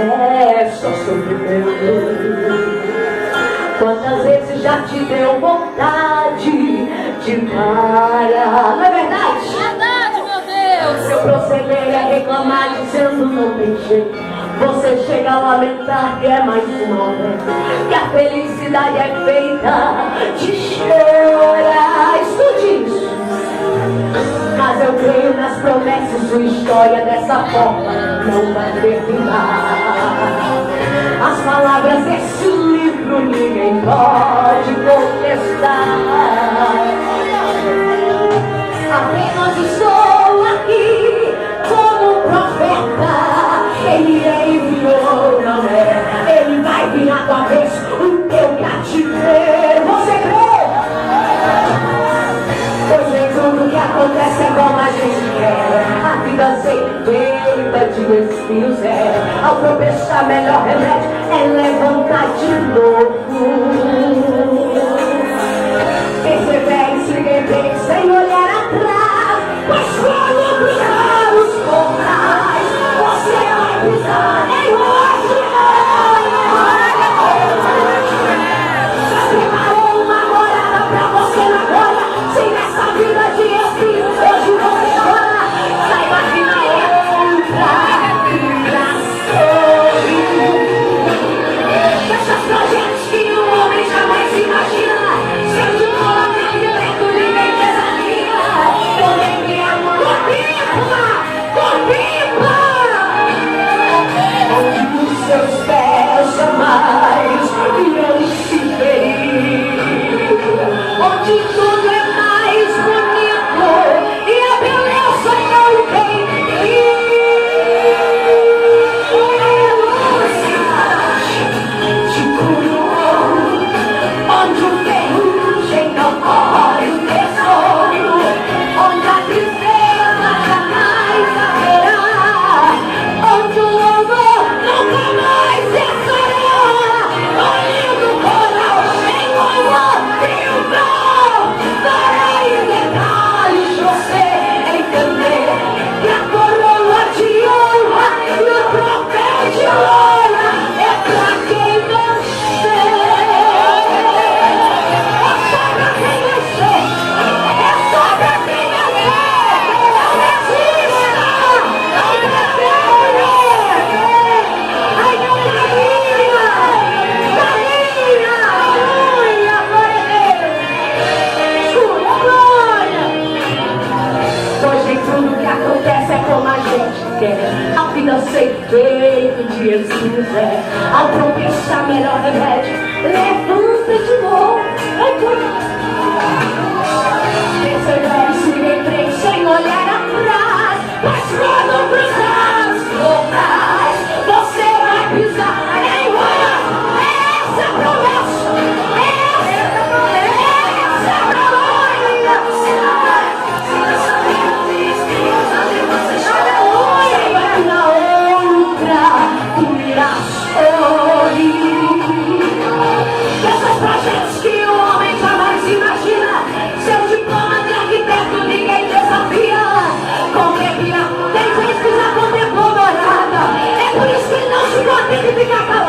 é só sofrimento. Quantas vezes já te deu vontade de parar? Não é verdade? Verdade, meu Deus. Seu proceder é reclamar dizendo não tem jeito. Você chega a lamentar que é mais uma hora, que a felicidade é feita de chorar. Escute isso. Mas eu creio nas promessas, sua história dessa forma não vai terminar. As palavras desse livro ninguém pode contestar. Apenas estou aqui como profeta. Ele enviou, não é? Ele vai vir a tua vez, o teu cativeiro. Você crê? Pois nem tudo que acontece é como a gente quer. A vida feita de espinhos é. Ao tropeçar, melhor remédio é levantar de novo. Persevere, siga em frente, sem olhar atrás. Pois quando cruzar os portais, você vai pisar em outro. Já preparou uma morada pra você na glória? Sem essa vida de espinhos, hoje você chora. Saiba que na outra irá sorrir. Deixa os projetos que o homem jamais imagina. Seu diploma de direito ninguém desanima. Também que amor contempla. Onde os seus pés jamais irão se ferir. Onde tudo é mais bonito e a beleza não tem fim. Te curou, onde o ferrugem não corre o tesouro, onde a tristeza jamais haverá, onde o louvor nunca mais cessará. Olhando o coral sem louvor e o dom dará em detalhes você entender que a coroa de honra e o troféu de honra é pra quem vencer. É só pra quem vencer. É só pra quem vencer. Não resista. Não desista. Ai, não caminha. Caminha. Aleluia. Glória a Deus. Sua glória. Pois nem tudo que acontece é como a gente quer. A vida ser feita de espinhos é. Ao tropeçar, melhor remédio, levanta de novo. Persevere, siga em frente, sem olhar atrás. Pois quando cruzar os portais, você vai pisar em uma. Essa é a promessa. Essa é a glória. Na outra tu irás sorrir. Esses projetos que o homem jamais imagina, seu diploma de arquiteto ninguém desafia. Tem gente que já contemplou morada, é por isso que não se contente de ficar calado.